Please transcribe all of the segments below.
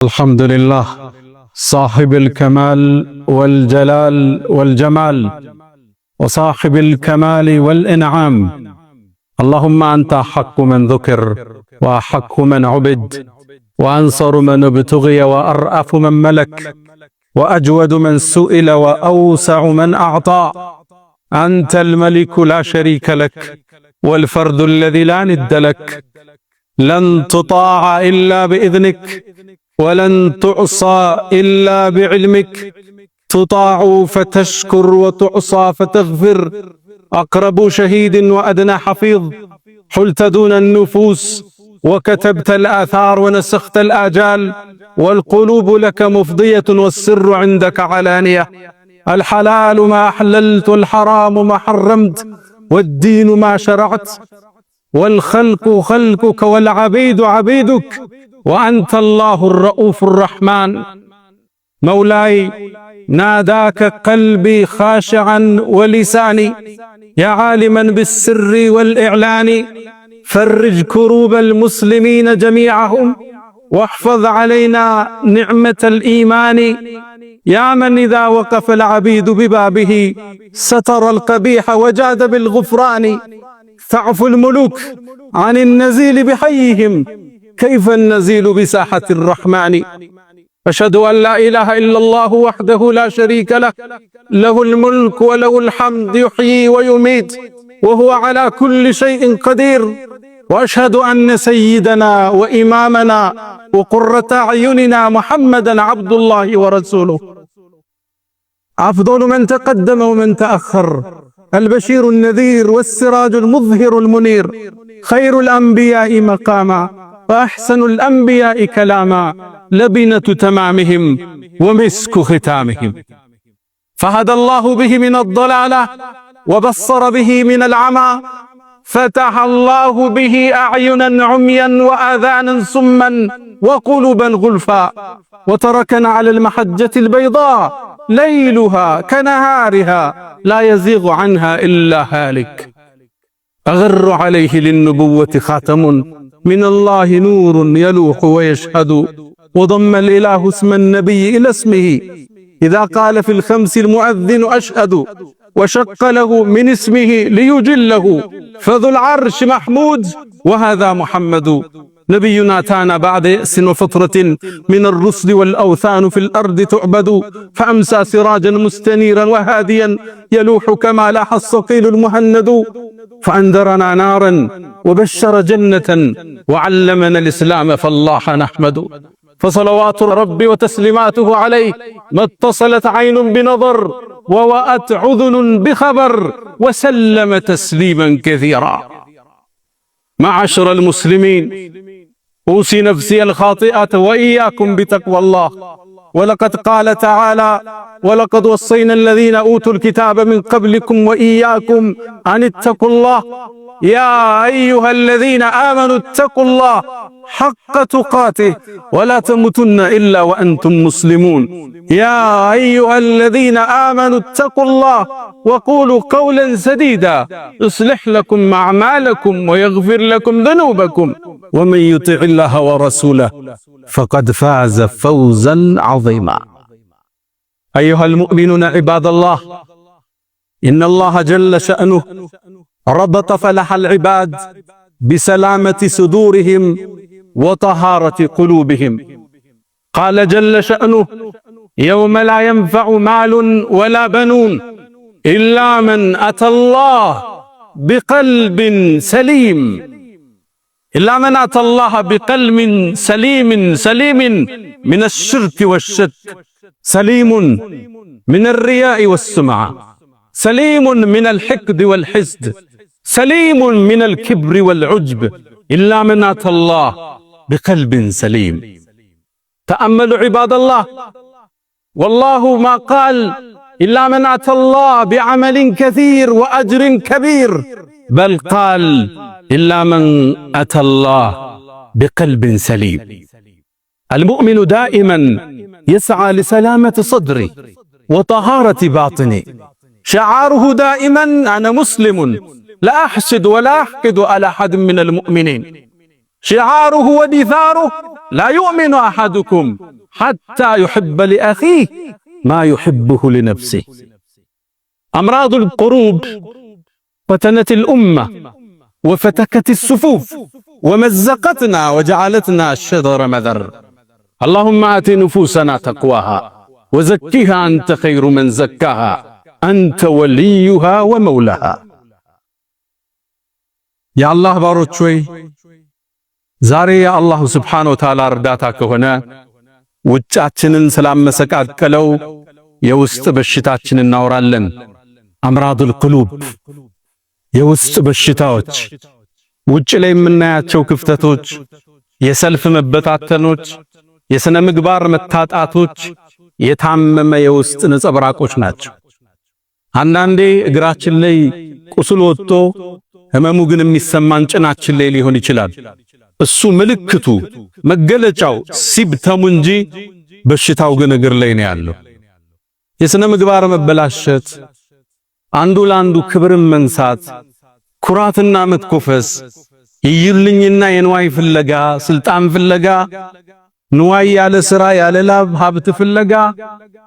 الحمد لله صاحب الكمال والجلال والجمال وصاحب الكمال والإنعام. اللهم أنت أحق من ذكر وأحق من عبد وأنصر من ابتغي وأرأف من ملك وأجود من سئل وأوسع من أعطى. أنت الملك لا شريك لك والفرد الذي لا ند لك، لن تطاع إلا بإذنك ولن تعصى إلا بعلمك، تطاع فتشكر وتعصى فتغفر، أقرب شهيد وأدنى حفيظ، حلت دون النفوس وكتبت الآثار ونسخت الآجال، والقلوب لك مفضية والسر عندك علانية. الحلال ما أحللت والحرام ما حرمت والدين ما شرعت، والخلق خلقك والعبيد عبيدك، وأنت الله الرؤوف الرحمن. مولاي ناداك قلبي خاشعا ولساني يا عالما بالسر والإعلان، فرج كروب المسلمين جميعهم واحفظ علينا نعمة الإيمان. يا من إذا وقف العبيد ببابه ستر القبيح وجاد بالغفران، تعفو الملوك عن النزيل بحيهم، كيف النزيل بساحة الرحمن. أشهد أن لا إله إلا الله وحده لا شريك له، له الملك وله الحمد يحيي ويميت وهو على كل شيء قدير. وأشهد أن سيدنا وإمامنا وقرة أعيننا محمدا عبد الله ورسوله، أفضل من تقدم ومن تأخر، البشير النذير والسراج المظهر المنير، خير الأنبياء مقاما وأحسن الأنبياء كلاما، لبنة تمامهم ومسك ختامهم. فهدى الله به من الضلالة وبصر به من العمى، فتح الله به أعينا عميا وآذانا سما وقلوبا غلفا، وتركنا على المحجة البيضاء ليلها كنهارها لا يزيغ عنها إلا هالك. أغر عليه للنبوة خاتم من الله نور يلوح ويشهد، وضم الإله اسم النبي إلى اسمه إذا قال في الخمس المؤذن أشهد، وشق له من اسمه ليجله، فذو العرش محمود وهذا محمد. نبينا أتانا بعد يأس وفترة من الرسل والأوثان في الأرض تعبد، فأمسى سراجا مستنيرا وهاديا يلوح كما لاح الصقيل المهند، فأنذرنا نارا وبشر جنة وعلمنا الإسلام فالله نحمد. فصلوات ربي وتسليماته عليه ما اتصلت عين بنظر ووأت عذن بخبر، وسلم تسليما كثيرا. معاشر المسلمين، أوصي نفسي الخاطئة وإياكم بتقوى الله. ولقد قال تعالى: ولقد وصينا الذين أوتوا الكتاب من قبلكم وإياكم أن اتقوا الله، يا أيها الذين آمنوا اتقوا الله حق تقاته ولا تموتن إلا وأنتم مسلمون. يا أيها الذين آمنوا اتقوا الله وقولوا قولا سديدا يصلح لكم أعمالكم ويغفر لكم ذنوبكم، ومن يطع الله ورسوله فقد فاز فوزا عظيما. أيها المؤمنون عباد الله، إن الله جل شأنه ربط فلاح العباد بسلامة صدورهم وطهارة قلوبهم. قال جل شأنه: يوم لا ينفع مال ولا بنون إلا من أتى الله بقلب سليم. إلا من أتى الله بقلب سليم من الشرك والشك، سليم من الرياء والسمعة، سليم من الحقد والحسد، سليم من الكبر والعجب، إلا من أتى الله بقلب سليم. تأملوا عباد الله، والله ما قال إلا من أتى الله بعمل كثير وأجر كبير، بل قال إلا من أتى الله بقلب سليم. المؤمن دائما يسعى لسلامة صدره وطهارة باطنه، شعاره دائما: أنا مسلم لا أحسد ولا أحقد على أحد من المؤمنين. شعاره ودثاره: لا يؤمن أحدكم حتى يحب لأخيه ما يحبه لنفسه. أمراض القلوب فتنت الأمة وفتكت الصفوف ومزقتنا وجعلتنا الشذر مذر. اللهم آت نفوسنا تقواها وزكها أنت خير من زكاها أنت وليها ومولاها. يا الله باروች ሆይ ዛሬ የአላሁ ስብሓነሁ ወተዓላ እርዳታ ከሆነ ውጫችንን ስላመሰቃቀለው የውስጥ በሽታችንን እናወራለን። አምራዱል ቁሉብ የውስጥ በሽታዎች፣ ውጭ ላይ የምናያቸው ክፍተቶች፣ የሰልፍ መበታተኖች፣ የሥነ ምግባር መታጣቶች የታመመ የውስጥ ነጸብራቆች ናቸው። አንዳንዴ እግራችን ላይ ቁስል ወጥቶ ህመሙ ግን የሚሰማን ጭናችን ላይ ሊሆን ይችላል። እሱ ምልክቱ መገለጫው ሲብተሙ እንጂ በሽታው ግን እግር ላይ ነው ያለው። የሥነ ምግባር መበላሸት፣ አንዱ ለአንዱ ክብርን መንሳት፣ ኩራትና መትኮፈስ፣ ይይልኝና የንዋይ ፍለጋ፣ ስልጣን ፍለጋ፣ ንዋይ ያለ ሥራ ያለ ላብ ሀብት ፍለጋ፣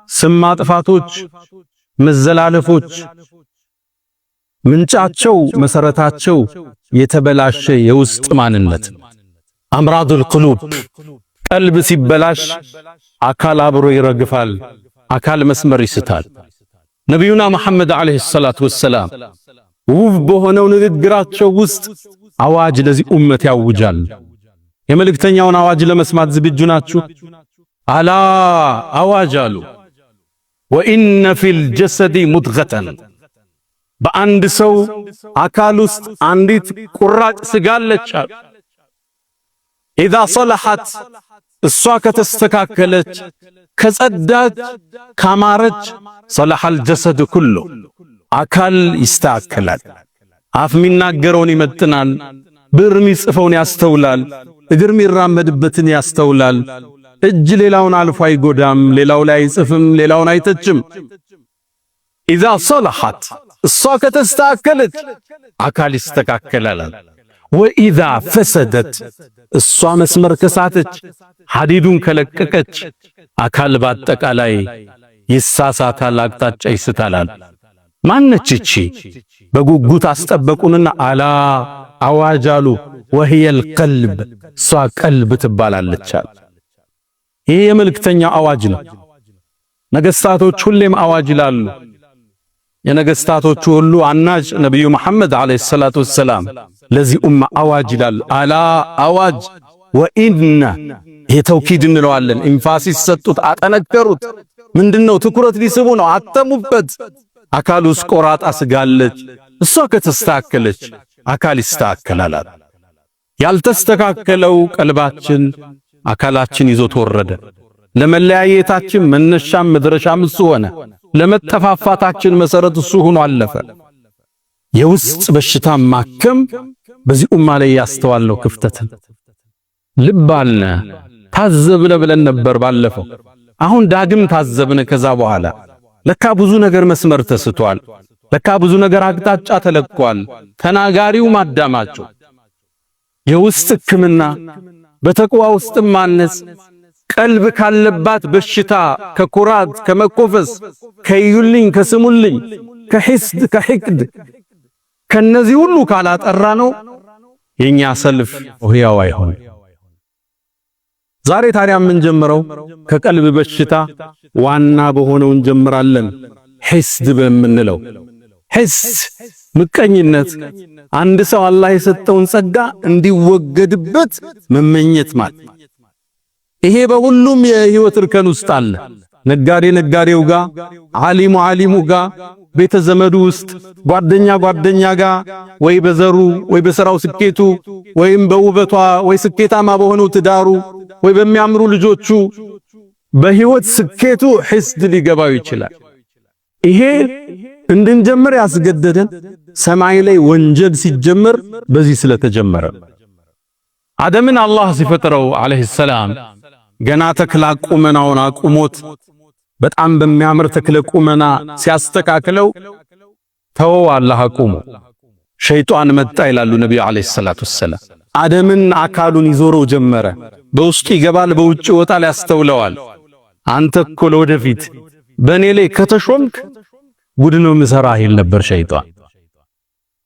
ስም ማጥፋቶች፣ መዘላለፎች ምንጫቸው መሰረታቸው የተበላሸ የውስጥ ማንነት። አምራዱል ቁሉብ ቀልብ ሲበላሽ አካል አብሮ ይረግፋል፣ አካል መስመር ይስታል። ነቢዩና መሐመድ ዓለይሂ ሰላቱ ወሰላም ውብ በሆነው ንግግራቸው ውስጥ አዋጅ ለዚህ ኡመት ያውጃል። የመልእክተኛውን አዋጅ ለመስማት ዝግጁ ናችሁ? አላ አዋጅ አሉ። ወኢነ ፊል ጀሰዲ ሙድገተን በአንድ ሰው አካል ውስጥ አንዲት ቁራጭ ስጋ አለች። ኢዛ ሰለሐት እሷ ከተስተካከለች ከጸዳች ካማረች ሰለሐል ጀሰድ ኩሉ አካል ይስተካከላል። አፍ የሚናገረውን ይመጥናል፣ ብዕር የሚጽፈውን ያስተውላል፣ እግር የሚራመድበትን ያስተውላል፣ እጅ ሌላውን አልፎ አይጎዳም፣ ሌላው ላይ አይጽፍም፣ ሌላውን አይተችም። ኢዛ ሰለሐት እሷ ከተስተካከለች አካል ይስተካከላል። ወኢዛ ፈሰደት እሷ መስመር ከሳተች ሐዲዱን ከለቀቀች አካል በአጠቃላይ ይሳሳታል፣ አቅጣጫ ይስታላል። ማነች እቺ? በጉጉት አስጠበቁንና አላ አዋጅ አሉ። ወህየል ቀልብ እሷ ቀልብ ትባላለች። ይሄ የመልእክተኛው አዋጅ ነው። ነገሥታቶች ሁሌም አዋጅ ይላሉ። የነገሥታቶቹ ሁሉ አናጅ ነቢዩ መሐመድ ዓለይሂ ሰላቱ ወሰላም ለዚህ ኡማ አዋጅ ይላሉ። አላ አዋጅ ወኢነ ይሄ ተውኪድ እንለዋለን። ኢንፋሲስ ሰጡት፣ አጠነከሩት። ምንድነው? ትኩረት ሊስቡ ነው። አተሙበት። አካል ውስጥ ቆራጣ ስጋለች። እሷ ከተስተካከለች አካል ይስተካከላል። ያልተስተካከለው ቀልባችን አካላችን ይዞት ወረደ። ለመለያየታችን መነሻም መድረሻም እሱ ሆነ። ለመጠፋፋታችን መሰረት እሱ ሆኖ አለፈ። የውስጥ በሽታ ማከም በዚህ ኡማ ላይ ያስተዋልነው ክፍተትን ልብ አልነ ታዘብነ ብለን ነበር ባለፈው። አሁን ዳግም ታዘብነ። ከዛ በኋላ ለካ ብዙ ነገር መስመር ተስቷል። ለካ ብዙ ነገር አቅጣጫ ተለቋል። ተናጋሪው ማዳማቸው የውስጥ ሕክምና በተቅዋ ውስጥ ማነጽ ቀልብ ካለባት በሽታ ከኩራት ከመኮፈስ ከይዩልኝ ከስሙልኝ ከሂስድ ከሂቅድ ከነዚህ ሁሉ ካላጠራ ነው የኛ ሰልፍ ህያው አይሆን። ዛሬ ታዲያ ምን ጀምረው ከቀልብ በሽታ ዋና በሆነው እንጀምራለን። ሂስድ በምንለው ሂስድ ምቀኝነት፣ አንድ ሰው አላህ የሰጠውን ጸጋ እንዲወገድበት መመኘት ማለት ይሄ በሁሉም የህይወት እርከን ውስጥ አለ። ነጋዴ ነጋዴው ጋር፣ ዓሊሙ ዓሊሙ ጋር፣ ቤተ ዘመዱ ውስጥ፣ ጓደኛ ጓደኛ ጋር፣ ወይ በዘሩ ወይ በሥራው ስኬቱ ወይም በውበቷ ወይ ስኬታማ በሆነው ትዳሩ ወይ በሚያምሩ ልጆቹ በህይወት ስኬቱ ሂስድ ሊገባው ይችላል። ይሄ እንድንጀምር ያስገደደን ሰማይ ላይ ወንጀል ሲጀመር በዚህ ስለተጀመረ አደምን አላህ ሲፈጥረው አለይሂ ሰላም ገና ተክለ ቁመናውን አቁሞት በጣም በሚያምር ተክለ ቁመና ሲያስተካክለው ተወው አላህ አቁሞ ሸይጣን መጣ ይላሉ ነብዩ አለይሂ ሰላቱ ወሰለም። አደምን አካሉን ይዞረው ጀመረ። በውስጡ ይገባል፣ በውጭ ይወጣል፣ ያስተውለዋል። አንተ እኮ ለወደፊት በእኔ ላይ ከተሾምክ ጉድ ነው ምሰራህ ይል ነበር ሸይጣን።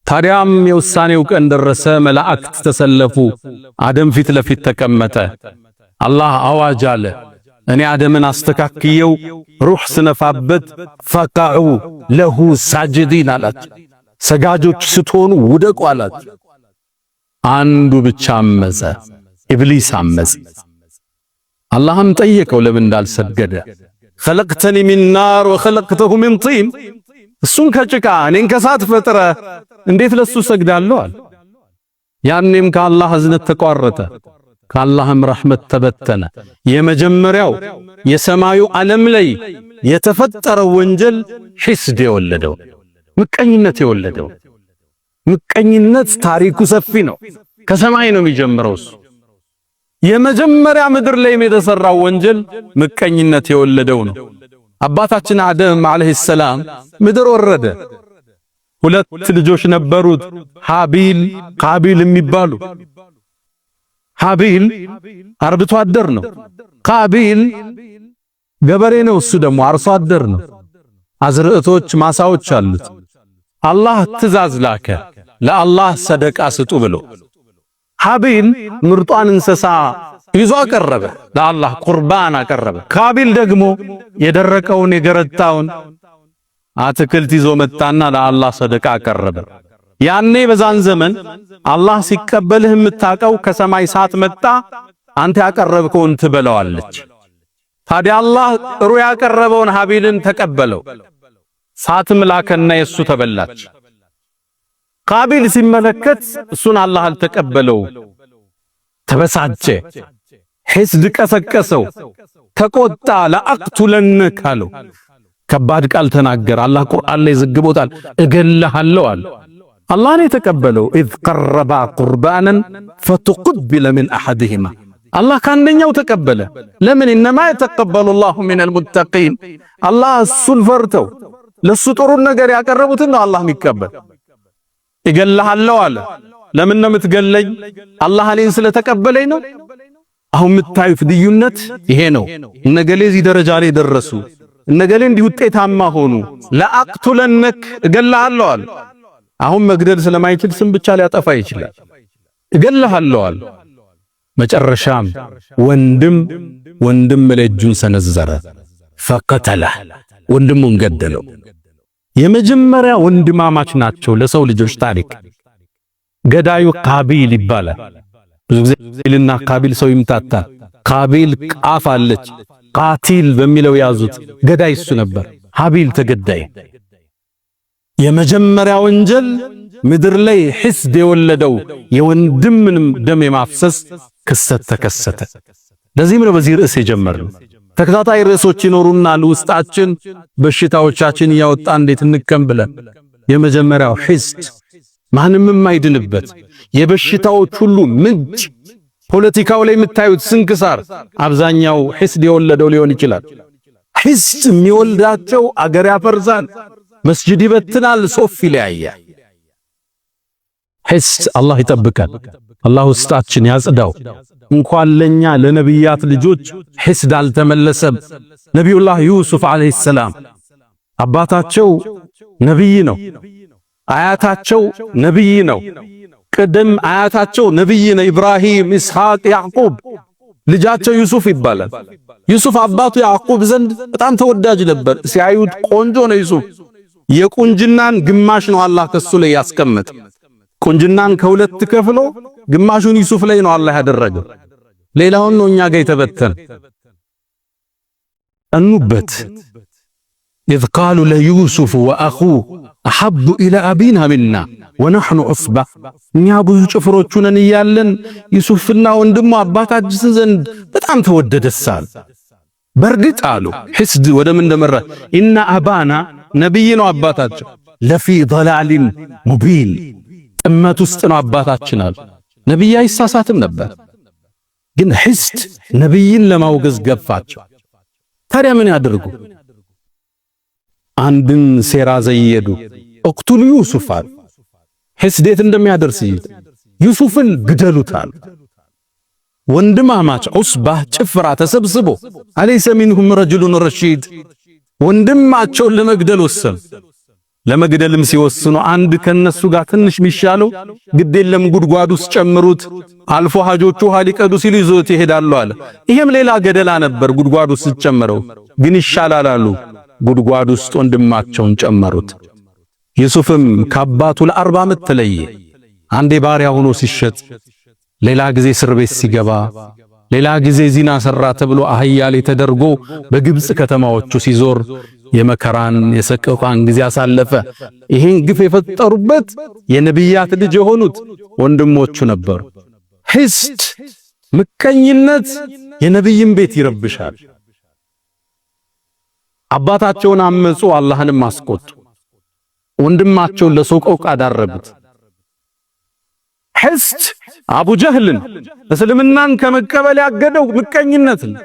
ታዲያም የውሳኔው ቀን ደረሰ። መላእክት ተሰለፉ። አደም ፊት ለፊት ተቀመጠ። አላህ አዋጅ አለ። እኔ አደምን አስተካክየው ሩህ ስነፋበት ፈቃዑ ለሁ ሳጅዲን አላቸው። ሰጋጆች ስትሆኑ ውደቁ አላቸው። አንዱ ብቻ አመፀ፣ ኢብሊስ አመፀ። አላህም ጠየቀው ለምን እንዳልሰገደ። ኸለቅተኒ ሚን ናር ወኸለቅተሁ ሚን ጢን፣ እሱን ከጭቃ እኔን ከሳት ፈጥረ እንዴት ለሱ ሰግዳለሁ አለ። ያኔም ከአላህ እዝነት ተቋረጠ፣ ከአላህም ረሕመት ተበተነ። የመጀመሪያው የሰማዩ ዓለም ላይ የተፈጠረው ወንጀል ሒስድ የወለደው ምቀኝነት የወለደው። ምቀኝነት ታሪኩ ሰፊ ነው። ከሰማይ ነው የሚጀምረው እሱ። የመጀመሪያ ምድር ላይ የተሰራው ወንጀል ምቀኝነት የወለደው ነው። አባታችን አደም አለይሂ ሰላም ምድር ወረደ። ሁለት ልጆች ነበሩት፣ ሃቢል ቃቢል የሚባሉ። ሃቢል አርብቶ አደር ነው። ቃቢል ገበሬ ነው። እሱ ደግሞ አርሶ አደር ነው። አዝርዕቶች ማሳዎች አሉት። አላህ ትእዛዝ ላከ ለአላህ ሰደቃ ስጡ ብሎ። ሃቢል ምርጧን እንስሳ ይዞ አቀረበ፣ ለአላህ ቁርባን አቀረበ። ቃቢል ደግሞ የደረቀውን የገረጣውን አትክልት ይዞ መጣና ለአላህ ሰደቃ አቀረበ። ያኔ በዛን ዘመን አላህ ሲቀበልህ የምታቀው ከሰማይ ሳት መጣ፣ አንተ ያቀረብከውን ትበለዋለች። ታዲያ አላህ ጥሩ ያቀረበውን ሃቢልን ተቀበለው፣ ሳትም ላከና የሱ ተበላች። ቃቢል ሲመለከት እሱን አላህ አልተቀበለው፣ ተበሳጨ፣ ሒስድ ቀሰቀሰው፣ ተቆጣ። ለአቅቱለነክ አለው። ከባድ ቃል ተናገረ። አላህ ቁርአን ላይ ዘግቦታል። እገልሃለሁ አለ። አላህ ነው የተቀበለው። ኢዝ ቀረባ ቁርባናን ፈተቁቢለ ሚን አሐድሂማ፣ አላህ ከአንደኛው ተቀበለ። ለምን? ኢነማ የተቀበሉ ላሁ ሚነል ሙተቂን፣ አላህ እሱን ፈርተው ለሱ ጥሩን ነገር ያቀረቡትን ነው አላህ የሚቀበል። እገልሃለሁ አለ። ለምን ነው የምትገለኝ? አላህ እኔን ስለተቀበለኝ ነው። አሁን የምታዩት ልዩነት ይሄ ነው። እነገሌ እዚህ ደረጃ ላይ ደረሱ፣ እነገሌ እንዲህ ውጤታማ ሆኑ። ለአቅቱለነክ እገልሃለሁ አለ። አሁን መግደል ስለማይችል ስም ብቻ ሊያጠፋ ይችላል። እገልሃለሁ አለ። መጨረሻም ወንድም ለእጁን ሰነዘረ፣ ፈቀተለህ፣ ወንድሙን ገደለው። የመጀመሪያ ወንድማማች ናቸው ለሰው ልጆች ታሪክ። ገዳዩ ቃቢል ይባላል። ብዙ ጊዜ ቃቢልና ቃቢል ሰው ይምታታል። ቃቢል ቃፍ አለች፣ ቃቲል በሚለው ያዙት። ገዳይ እሱ ነበር፣ ሃቢል ተገዳይ። የመጀመሪያ ወንጀል ምድር ላይ ሒስድ የወለደው የወንድምንም ደም የማፍሰስ ክስተት ተከሰተ። ለዚህም ነው በዚህ ርዕስ የጀመርነው። ተከታታይ ርዕሶች ይኖሩናል ውስጣችን በሽታዎቻችን እያወጣ እንዴት እንከም ብለን። የመጀመሪያው ሒስድ ማንም የማይድንበት የበሽታዎች ሁሉ ምንጭ። ፖለቲካው ላይ የምታዩት ስንክሳር አብዛኛው ሒስድ የወለደው ሊሆን ይችላል። ሒስድ የሚወልዳቸው አገር ያፈርሳል፣ መስጂድ ይበትናል፣ ሶፍ ይለያያል። ሒስድ አላህ ይጠብቃል። አላህ ውስጣችን ያጽዳው። እንኳን ለኛ ለነቢያት ልጆች ሒስድ አልተመለሰም። ነቢዩላህ ዩሱፍ አለይሂ ሰላም አባታቸው ነብይ ነው፣ አያታቸው ነብይ ነው። ቅድም አያታቸው ነብይ ነው፣ ኢብራሂም፣ ኢስሐቅ፣ ያዕቁብ። ልጃቸው ዩሱፍ ይባላል። ዩሱፍ አባቱ ያዕቁብ ዘንድ በጣም ተወዳጅ ነበር። ሲያዩት ቆንጆ ነው ዩሱፍ። የቁንጅናን ግማሽ ነው አላህ ከሱ ላይ ያስቀመጠ። ቁንጅናን ከሁለት ከፍሎ ግማሹን ዩሱፍ ላይ ነው አላህ ያደረገው። ሌላውን ነው እኛ ጋር የተበተነ። እኑበት ኢዝ ቃሉ ለዩሱፍ ወአኹሁ አሐቡ ኢላ አቢና ሚና ወነሕኑ ዑስባ፣ እኛ ብዙ ጭፍሮቹ ነን እያለን ዩሱፍና ወንድሙ አባታችን ዘንድ በጣም ተወደደሳል። በርግጥ አሉ ሒስድ ወደ ምን እንደመራ ኢነ አባና ነብይ ነው አባታቸው፣ ለፊ ضላሊን ሙቢን፣ ጥመት ውስጥ ነው አባታችን አሉ። ነብይ አይሳሳትም ነበር፣ ግን ሒስድ ነብይን ለማውገዝ ገፋቸው። ታዲያ ምን ያደርጉ? አንድን ሴራ ዘየዱ። እቅቱሉ ዩሱፍ አሉ። ሒስድ የት እንደሚያደርስ ዩሱፍን ግደሉታል። ወንድማማች ዑስባ ጭፍራ ተሰብስቦ አለይሰ ሚንሁም ረጁሉን ረሺድ ወንድማቸውን ለመግደል ወሰኑ። ለመግደልም ሲወስኑ አንድ ከነሱ ጋር ትንሽ ሚሻለው ግዴለም ጉድጓድ ውስጥ ጨምሩት፣ አልፎ ሐጆቹ ውሃ ሊቀዱ ሲሉ ይዞት ይሄዳሉ አለ። ይሄም ሌላ ገደላ ነበር። ጉድጓድ ውስጥ ጨመረው ግን ይሻላል አሉ። ጉድጓድ ውስጥ ወንድማቸውን ጨመሩት። ዩሱፍም ከአባቱ ለ40 ዓመት ተለየ። አንዴ ባሪያ ሆኖ ሲሸጥ፣ ሌላ ጊዜ እስር ቤት ሲገባ፣ ሌላ ጊዜ ዚና ሰራ ተብሎ አህያ ላይ ተደርጎ በግብጽ ከተማዎቹ ሲዞር የመከራን የሰቀቃን ጊዜ አሳለፈ። ይህን ግፍ የፈጠሩበት የነቢያት ልጅ የሆኑት ወንድሞቹ ነበሩ። ሒስድ ምቀኝነት የነቢይን ቤት ይረብሻል። አባታቸውን አመጹ፣ አላህንም አስቆጡ። ወንድማቸውን ለሰቆቃ ዳረጉት። ሒስድ አቡ ጀህልን እስልምናን ከመቀበል ያገደው ምቀኝነት ነው።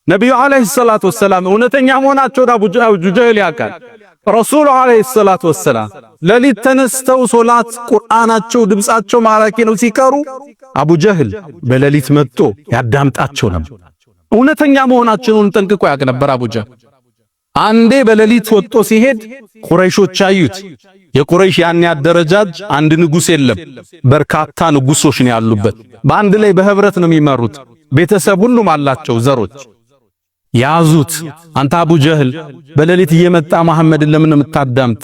ነቢዩ አለይሂ ሰላቱ ወሰላም እውነተኛ መሆናቸውን አቡ ጀህል ያውቃል። ረሱሉ አለይሂ ሰላቱ ወሰላም ለሊት ተነስተው ሶላት ቁርአናቸው ድምጻቸው ማራኪ ነው ሲቀሩ አቡ ጀህል በሌሊት መጥቶ ያዳምጣቸው ነበር። እውነተኛ መሆናቸውን ጠንቅቆ ያውቅ ነበር አቡ ጀህል። አንዴ በሌሊት ወጥቶ ሲሄድ ቁረይሾች አዩት። የቁረይሽ ያን ያደረጃጅ አንድ ንጉስ የለም፣ በርካታ ንጉሶች ነው ያሉበት። በአንድ ላይ በህብረት ነው የሚመሩት። ቤተሰብ ሁሉም አላቸው ዘሮች። ያዙት። አንተ አቡ ጀህል በሌሊት እየመጣ መሐመድን ለምን የምታዳምጥ?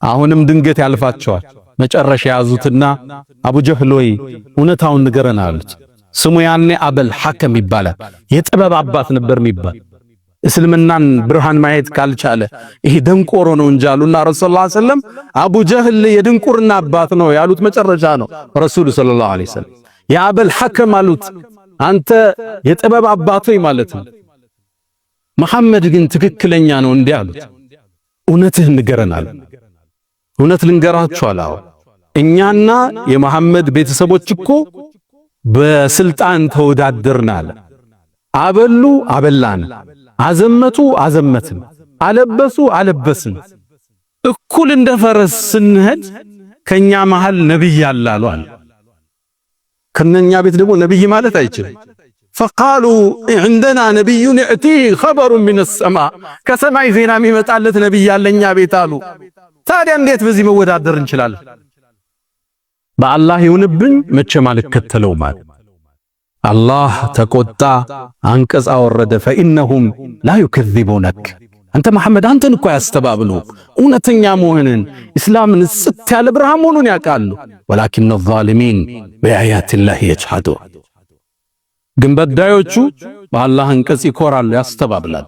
አሁንም ድንገት ያልፋቸዋል። መጨረሻ ያዙትና አቡ ጀህል ወይ እውነታውን ንገረን አሉት። ስሙ ያኔ አበል ሐከም ይባላል። የጥበብ አባት ነበር የሚባል። እስልምናን ብርሃን ማየት ካልቻለ ይሄ ደንቆሮ ነው እንጂ አሉና ረሱል ሰለላሁ ዐለይሂ ወሰለም አቡ ጀህል የድንቁርና አባት ነው ያሉት መጨረሻ ነው። ረሱል ሰለላሁ ዐለይሂ ወሰለም የአበል ሐከም አሉት፣ አንተ የጥበብ አባት ሆይ ማለት ነው። መሐመድ ግን ትክክለኛ ነው እንዲህ አሉት። እውነትህን ንገረናል። እውነት ልንገራችሁ አላው እኛና የመሐመድ ቤተሰቦች እኮ በስልጣን ተወዳደርናል። አበሉ አበላን፣ አዘመቱ አዘመትን፣ አለበሱ አለበስን። እኩል እንደ ፈረስ ስንሄድ ከኛ መሃል ነብይ ያላሉ አለ። ከነኛ ቤት ደግሞ ነብይ ማለት አይችልም። فقالوا عندنا نبي يأتي خبر من السماء ከሰማይ ዜና የሚመጣለት ነብይ ያለኛ ቤት አሉ። ታዲያ እንዴት በዚህ መወዳደር እንችላለን? በአላህ ይሁንብኝ መቼም አልከተለው ማለት አላህ ተቆጣ፣ አንቀጽ አወረደ። فإنهم لا يكذبونك አንተ መሐመድ አንተን እኮ ያስተባብሉ እውነተኛ መሆንን እስላምን ጽት ያለ ብርሃን መሆኑን ያውቃሉ። ولكن الظالمين بآيات الله يجحدون ግን በዳዮቹ በአላህ አንቀጽ ይኮራሉ፣ ያስተባብላሉ።